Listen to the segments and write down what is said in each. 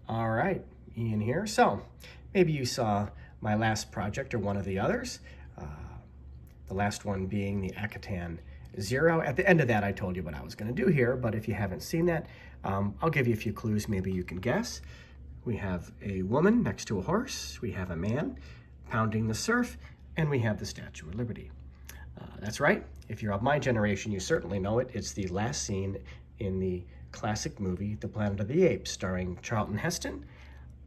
All right, Ian here. So maybe you saw my last project or one of the others, uh, the last one being the Akatan Zero. At the end of that, I told you what I was going to do here, but if you haven't seen that, I'll give you a few clues. Maybe you can guess. We have a woman next to a horse. We have a man pounding the surf, and we have the Statue of Liberty. That's right. If you're of my generation, you certainly know it. It's the last scene in the classic movie, The Planet of the Apes, starring Charlton Heston.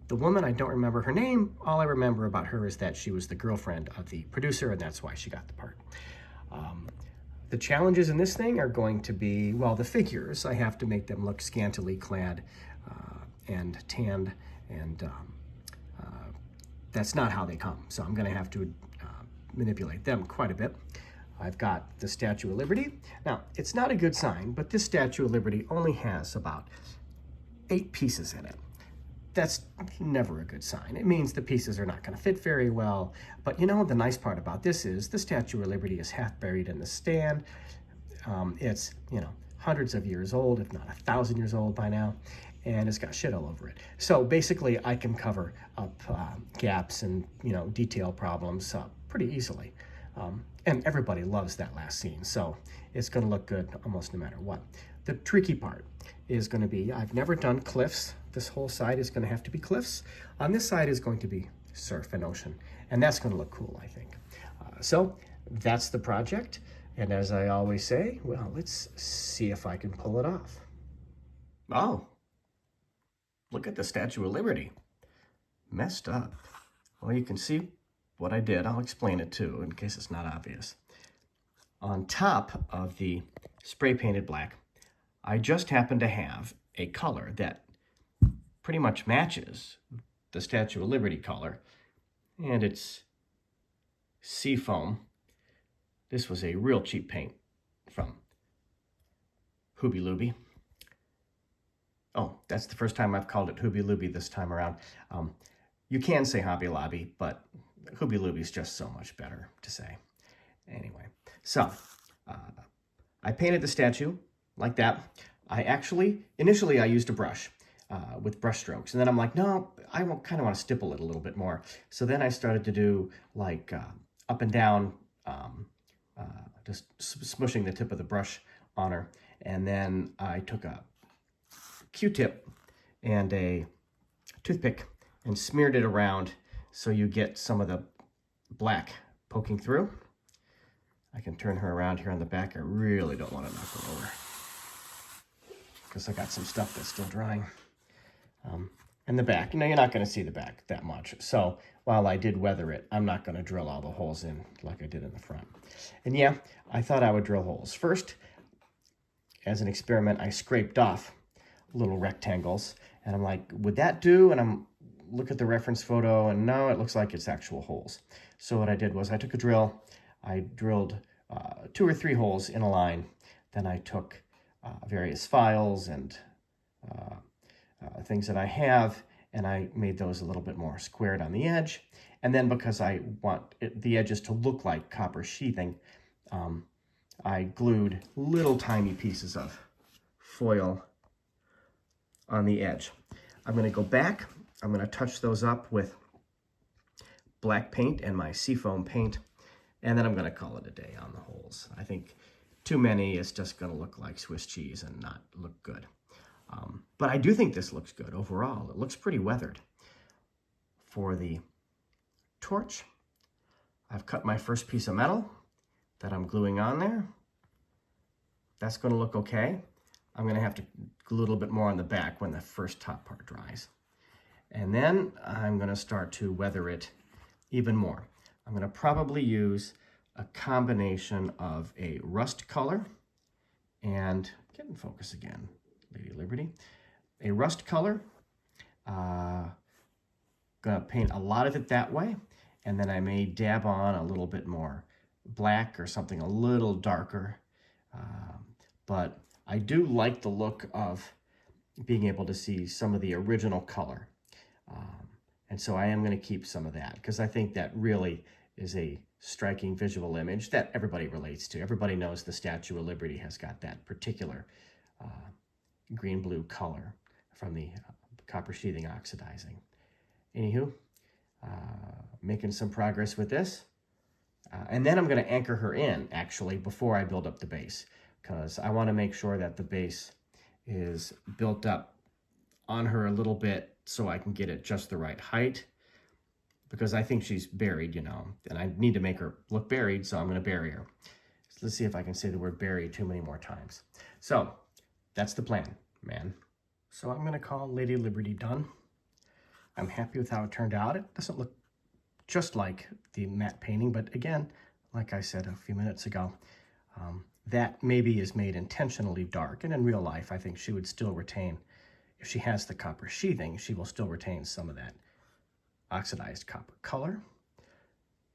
The woman, I don't remember her name. All I remember about her is that she was the girlfriend of the producer, and that's why she got the part. The challenges in this thing are going to be, well, the figures. I have to make them look scantily clad and tanned, and that's not how they come. So I'm going to have to manipulate them quite a bit. I've got the Statue of Liberty. Now, it's not a good sign, but this Statue of Liberty only has about 8 pieces in it. That's never a good sign. It means the pieces are not going to fit very well. But you know, the nice part about this is the Statue of Liberty is half buried in the stand. It's, hundreds of years old, if not 1,000 years old by now, and it's got shit all over it. So basically, I can cover up gaps and, detail problems pretty easily. And everybody loves that last scene, so it's going to look good almost no matter what. The tricky part is going to be, I've never done cliffs. This whole side is going to have to be cliffs. On this side is going to be surf and ocean, and that's going to look cool, I think. So that's the project, and as I always say, well, let's see if I can pull it off. Oh, look at the Statue of Liberty. Messed up. Well, you can see what I did. I'll explain it too, in case it's not obvious. On top of the spray painted black, I just happen to have a color that pretty much matches the Statue of Liberty color, and it's seafoam. This was a real cheap paint from Hobby Lobby. Oh, that's the first time I've called it Hobby Lobby this time around. You can say Hobby Lobby, but Hobby Lobby is just so much better to say. Anyway, so I painted the statue like that. Initially I used a brush with brush strokes, and then I'm like, no, I kind of want to stipple it a little bit more. So then I started to do like up and down, just smushing the tip of the brush on her. And then I took a Q-tip and a toothpick and smeared it around so you get some of the black poking through. I can turn her around here on the back. I really don't want to knock her over because I got some stuff that's still drying. And the back, you're not going to see the back that much. So while I did weather it, I'm not going to drill all the holes in like I did in the front. And yeah, I thought I would drill holes. First, as an experiment, I scraped off little rectangles, and I'm like, would that do? And I'm look at the reference photo, and no, it looks like it's actual holes. So what I did was I took a drill, I drilled 2 or 3 holes in a line, then I took various files and things that I have, and I made those a little bit more squared on the edge. And then because I want the edges to look like copper sheathing, I glued little tiny pieces of foil on the edge. I'm going to go back. I'm going to touch those up with black paint and my seafoam paint, and then I'm going to call it a day on the holes. I think too many is just going to look like Swiss cheese and not look good. But I do think this looks good overall. It looks pretty weathered. For the torch, I've cut my first piece of metal that I'm gluing on there. That's going to look okay. I'm going to have to glue a little bit more on the back when the first top part dries. And then I'm going to start to weather it even more. I'm going to probably use a combination of a rust color and, get in focus again, Lady Liberty, a rust color. Going to paint a lot of it that way, and then I may dab on a little bit more black or something a little darker. But I do like the look of being able to see some of the original color. And so I am going to keep some of that because I think that really is a striking visual image that everybody relates to. Everybody knows the Statue of Liberty has got that particular green-blue color from the copper sheathing oxidizing. Anywho, making some progress with this. And then I'm going to anchor her in, actually, before I build up the base, because I want to make sure that the base is built up on her a little bit so I can get it just the right height, because I think she's buried, you know, and I need to make her look buried, so I'm going to bury her. So let's see if I can say the word bury too many more times. So that's the plan, man. So I'm going to call Lady Liberty done. I'm happy with how it turned out. It doesn't look just like the matte painting, but again, like I said a few minutes ago, that maybe is made intentionally dark, and in real life I think she would still retain, if she has the copper sheathing, she will still retain some of that oxidized copper color.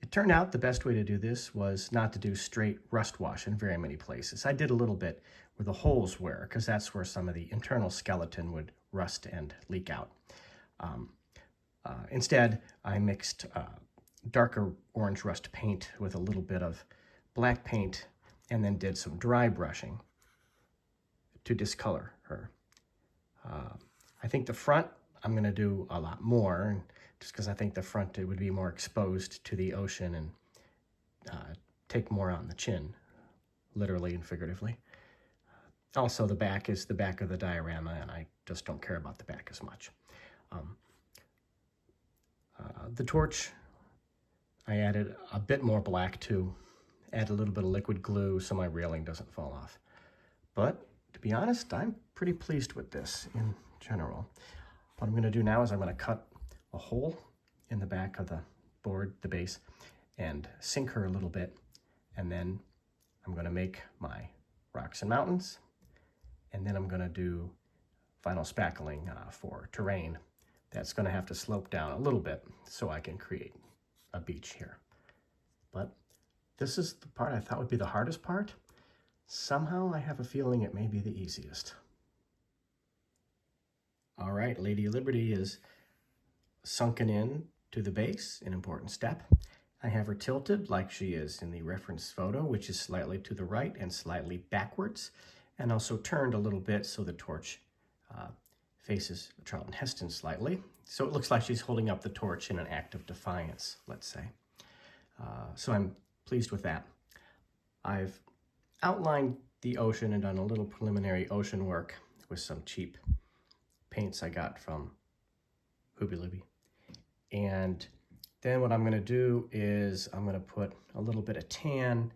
It turned out the best way to do this was not to do straight rust wash in very many places. I did a little bit where the holes were, because that's where some of the internal skeleton would rust and leak out. Instead, I mixed darker orange rust paint with a little bit of black paint, and then did some dry brushing to discolor her. I think the front, I'm going to do a lot more, just because I think the front, it would be more exposed to the ocean and take more on the chin, literally and figuratively. Also, the back is the back of the diorama, and I just don't care about the back as much. The torch, I added a bit more black to add a little bit of liquid glue so my railing doesn't fall off. But to be honest, I'm pretty pleased with this in general. What I'm going to do now is I'm going to cut a hole in the back of the board, the base, and sink her a little bit. And then I'm going to make my rocks and mountains. And then I'm going to do final spackling for terrain. That's going to have to slope down a little bit so I can create a beach here. But this is the part I thought would be the hardest part. Somehow I have a feeling it may be the easiest. All right, Lady Liberty is sunken in to the base, an important step. I have her tilted like she is in the reference photo, which is slightly to the right and slightly backwards, and also turned a little bit so the torch faces Charlton Heston slightly. So it looks like she's holding up the torch in an act of defiance, let's say. So I'm pleased with that. I've outlined the ocean and done a little preliminary ocean work with some cheap paints I got from Hooby Looby. And then what I'm going to do is I'm going to put a little bit of tan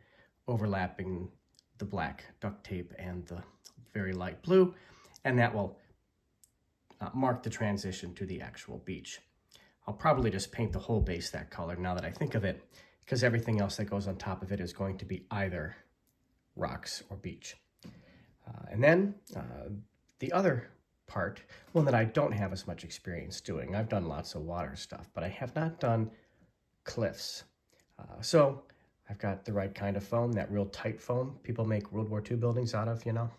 overlapping the black duct tape and the very light blue, and that will mark the transition to the actual beach. I'll probably just paint the whole base that color now that I think of it, because everything else that goes on top of it is going to be either rocks or beach. And then the other part, one that I don't have as much experience doing. I've done lots of water stuff, but I have not done cliffs. So I've got the right kind of foam, that real tight foam people make World War II buildings out of, you know.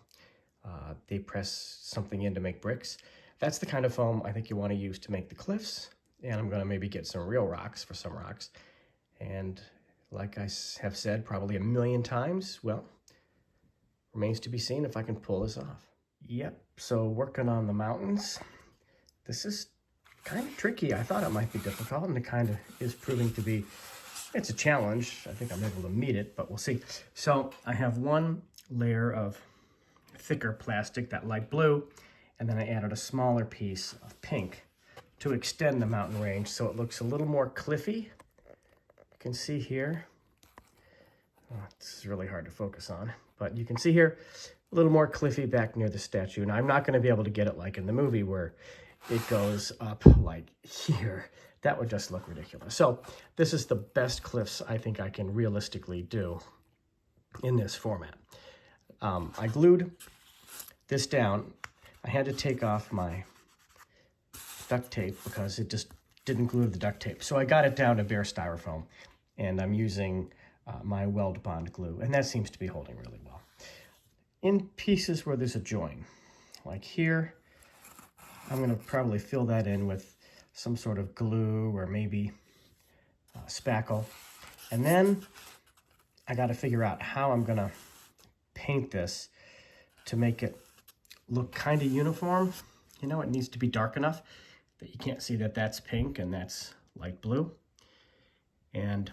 They press something in to make bricks. That's the kind of foam I think you want to use to make the cliffs. And I'm going to maybe get some real rocks for some rocks. And like I have said probably a million times, well, remains to be seen if I can pull this off. Yep, so working on the mountains. This is kind of tricky. I thought it might be difficult, and it kind of is proving to be, it's a challenge. I think I'm able to meet it, but we'll see. So I have one layer of thicker plastic, that light blue, and then I added a smaller piece of pink to extend the mountain range so it looks a little more cliffy. You can see here, this is really hard to focus on, but you can see here a little more cliffy back near the statue. And I'm not going to be able to get it like in the movie where it goes up like here. That would just look ridiculous. So this is the best cliffs I think I can realistically do in this format. I glued this down. I had to take off my duct tape because it just didn't glue to the duct tape. So I got it down to bare styrofoam, and I'm using my Weld Bond glue, and that seems to be holding really well. In pieces where there's a join, like here, I'm going to probably fill that in with some sort of glue or maybe spackle. And then I got to figure out how I'm going to paint this to make it look kind of uniform. You know, it needs to be dark enough that you can't see that that's pink and that's light blue. And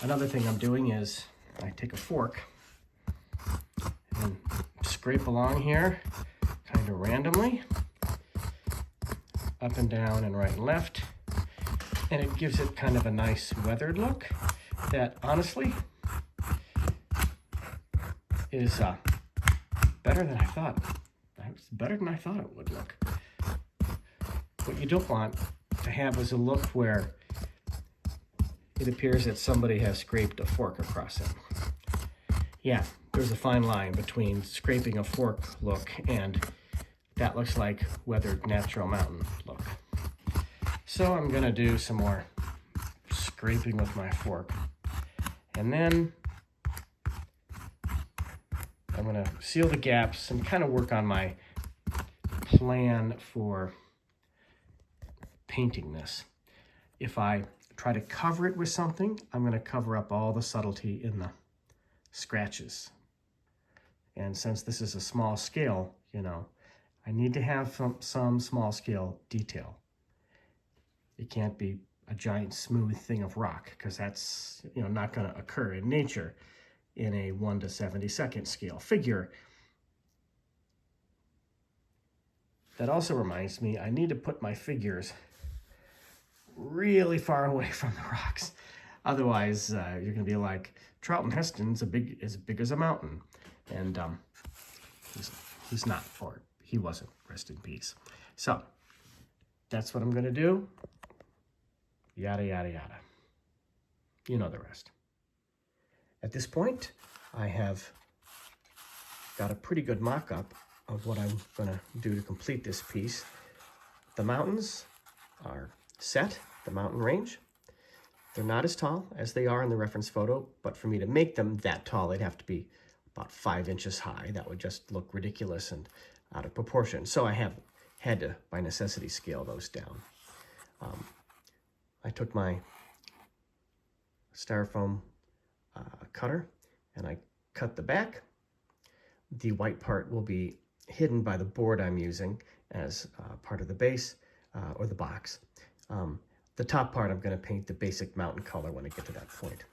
another thing I'm doing is I take a fork and scrape along here kind of randomly, up and down and right and left, and it gives it kind of a nice weathered look that honestly is better than I thought. It's better than I thought it would look. What you don't want to have is a look where it appears that somebody has scraped a fork across it. Yeah, there's a fine line between scraping a fork look and that looks like weathered natural mountain look. So I'm gonna do some more scraping with my fork. And then I'm gonna seal the gaps and kind of work on my plan for painting this. If I try to cover it with something, I'm gonna cover up all the subtlety in the scratches. And since this is a small scale, you know, I need to have some small scale detail. It can't be a giant smooth thing of rock because that's, you know, not gonna occur in nature in a 1 to 72nd scale figure. That also reminds me, I need to put my figures really far away from the rocks. Otherwise, you're gonna be like, Charlton Heston's as big as a mountain. And he's not, or he wasn't, rest in peace. So that's what I'm gonna do. Yada, yada, yada. You know the rest. At this point, I have got a pretty good mock-up of what I'm gonna do to complete this piece. The mountains are set, the mountain range. They're not as tall as they are in the reference photo, but for me to make them that tall, they'd have to be about 5 inches high. That would just look ridiculous and out of proportion. So I have had to, by necessity, scale those down. I took my styrofoam cutter and I cut the back. The white part will be hidden by the board I'm using as part of the base or the box. The top part I'm going to paint the basic mountain color when I get to that point.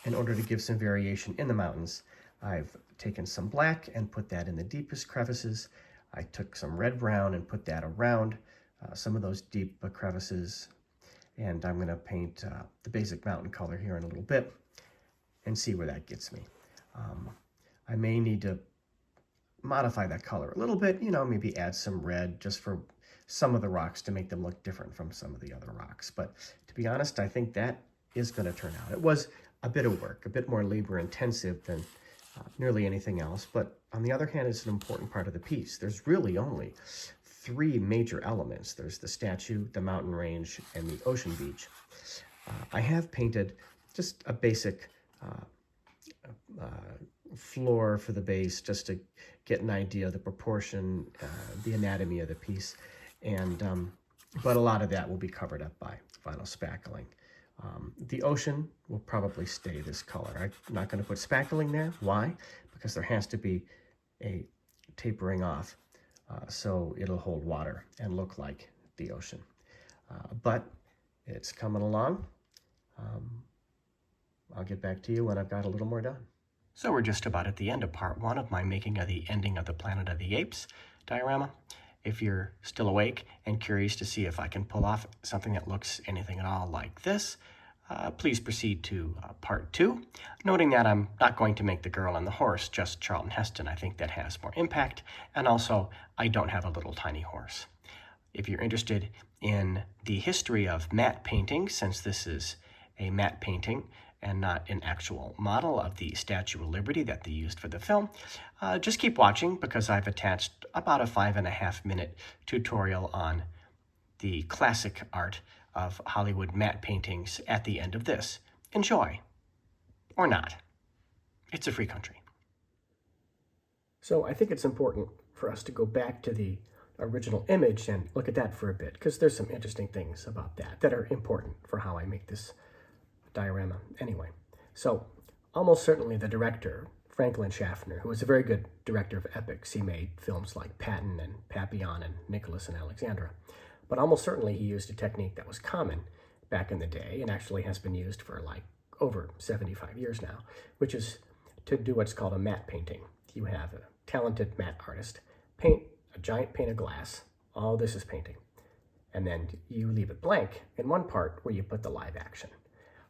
In order to give some variation in the mountains, I've taken some black and put that in the deepest crevices. I took some red brown and put that around some of those deep crevices. And I'm going to paint the basic mountain color here in a little bit and see where that gets me. I may need to modify that color a little bit, you know, maybe add some red just for some of the rocks to make them look different from some of the other rocks. But to be honest, I think that is going to turn out. It was a bit of work, a bit more labor intensive than nearly anything else. But on the other hand, it's an important part of the piece. There's really only 3 major elements. There's the statue, the mountain range, and the ocean beach. I have painted just a basic floor for the base just to get an idea of the proportion, the anatomy of the piece. And but a lot of that will be covered up by vinyl spackling. The ocean will probably stay this color. I'm not going to put spackling there. Why? Because there has to be a tapering off so it'll hold water and look like the ocean. But it's coming along. I'll get back to you when I've got a little more done. So we're just about at the end of part 1 of my making of the ending of the Planet of the Apes diorama. If you're still awake and curious to see if I can pull off something that looks anything at all like this, please proceed to part 2, noting that I'm not going to make the girl and the horse just Charlton Heston. I think that has more impact, and also I don't have a little tiny horse. If you're interested in the history of matte painting, since this is a matte painting and not an actual model of the Statue of Liberty that they used for the film, just keep watching because I've attached about a 5.5-minute tutorial on the classic art of Hollywood matte paintings at the end of this. Enjoy. Or not. It's a free country. So I think it's important for us to go back to the original image and look at that for a bit, because there's some interesting things about that are important for how I make this diorama anyway. So almost certainly the director, Franklin Schaffner, who was a very good director of epics. He made films like Patton and Papillon and Nicholas and Alexandra. But almost certainly he used a technique that was common back in the day and actually has been used for like over 75 years now, which is to do what's called a matte painting. You have a talented matte artist paint a giant pane of glass. All this is painting. And then you leave it blank in one part where you put the live action.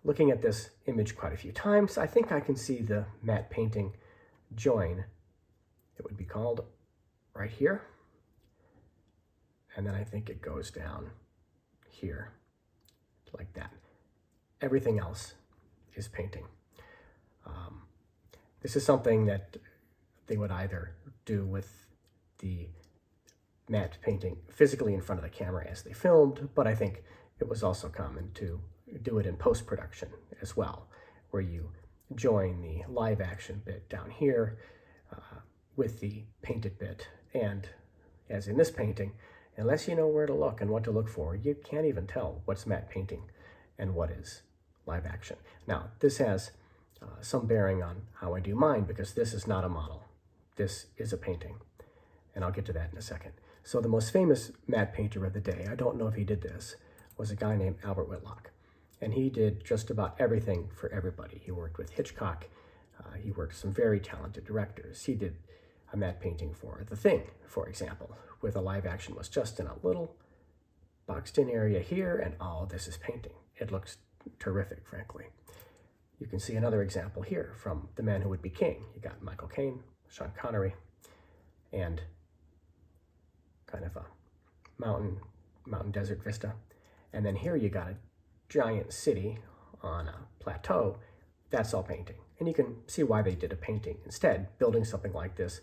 Looking at this image quite a few times, I think I can see the matte painting join. It would be called right here. And then I think it goes down here like that. Everything else is painting. This is something that they would either do with the matte painting physically in front of the camera as they filmed, but I think it was also common to do it in post-production as well, where you join the live action bit down here with the painted bit. And as in this painting, unless you know where to look and what to look for, you can't even tell what's matte painting and what is live action. Now, this has some bearing on how I do mine, because this is not a model. This is a painting, and I'll get to that in a second. So the most famous matte painter of the day, I don't know if he did this, was a guy named Albert Whitlock. And he did just about everything for everybody. He worked with Hitchcock. He worked with some very talented directors. He did a matte painting for The Thing, for example, where the live action was just in a little boxed in area here, and all this is painting. It looks terrific, frankly. You can see another example here from The Man Who Would Be King. You got Michael Caine, Sean Connery, and kind of a mountain desert vista. And then here you got a giant city on a plateau. That's all painting. And you can see why they did a painting instead. Building something like this,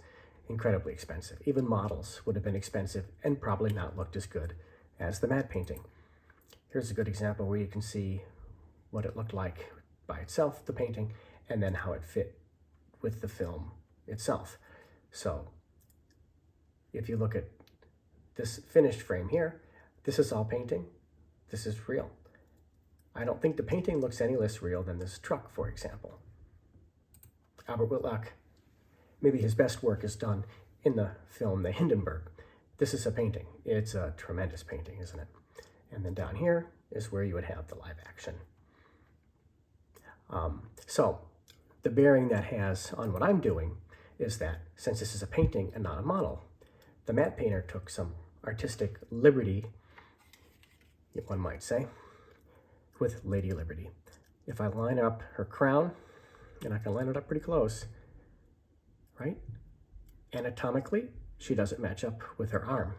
incredibly expensive. Even models would have been expensive and probably not looked as good as the matte painting. Here's a good example where you can see what it looked like by itself, the painting, and then how it fit with the film itself. So if you look at this finished frame here, this is all painting. This is real. I don't think the painting looks any less real than this truck, for example. Albert Whitlock, maybe his best work is done in the film The Hindenburg. This is a painting. It's a tremendous painting, isn't it? And then down here is where you would have the live action. So the bearing that has on what I'm doing is that since this is a painting and not a model, the matte painter took some artistic liberty, one might say, with Lady Liberty. If I line up her crown, and I can line it up pretty close, right? Anatomically, she doesn't match up with her arm.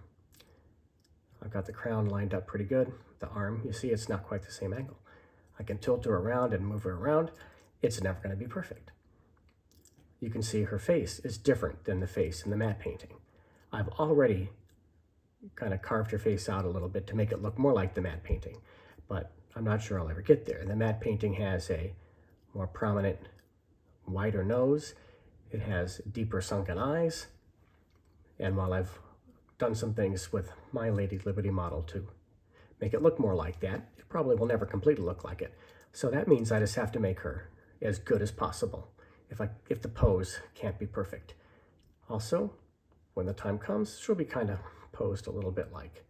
I've got the crown lined up pretty good. The arm, you see, it's not quite the same angle. I can tilt her around and move her around. It's never going to be perfect. You can see her face is different than the face in the matte painting. I've already kind of carved her face out a little bit to make it look more like the matte painting, but I'm not sure I'll ever get there. The matte painting has a more prominent, wider nose. It has deeper sunken eyes. And while I've done some things with my Lady Liberty model to make it look more like that, it probably will never completely look like it. So that means I just have to make her as good as possible if the pose can't be perfect. Also, when the time comes, she'll be kind of posed a little bit like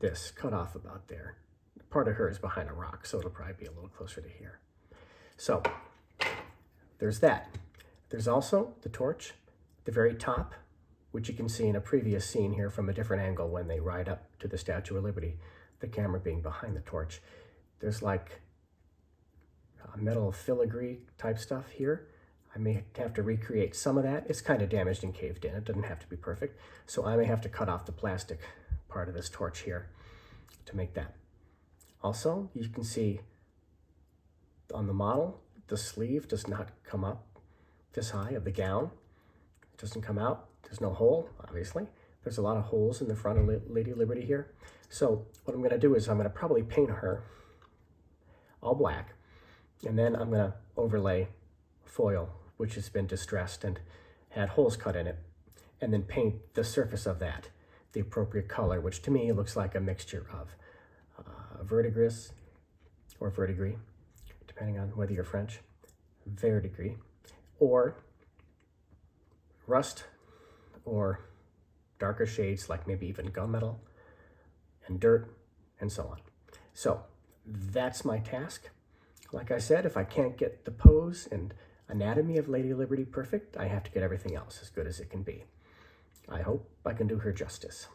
this, cut off about there. Part of her is behind a rock, so it'll probably be a little closer to here. So there's that. There's also the torch at the very top, which you can see in a previous scene here from a different angle when they ride up to the Statue of Liberty, the camera being behind the torch. There's like metal filigree type stuff here. I may have to recreate some of that. It's kind of damaged and caved in. It doesn't have to be perfect. So I may have to cut off the plastic part of this torch here to make that. Also, you can see on the model, the sleeve does not come up this high of the gown. It doesn't come out. There's no hole, obviously. There's a lot of holes in the front of Lady Liberty here. So what I'm going to do is I'm going to probably paint her all black, and then I'm going to overlay foil, which has been distressed and had holes cut in it, and then paint the surface of that the appropriate color, which to me looks like a mixture of verdigris or verdigris, depending on whether you're French, verdigris, or rust or darker shades like maybe even gunmetal and dirt and so on. So that's my task. Like I said, if I can't get the pose and anatomy of Lady Liberty perfect, I have to get everything else as good as it can be. I hope I can do her justice.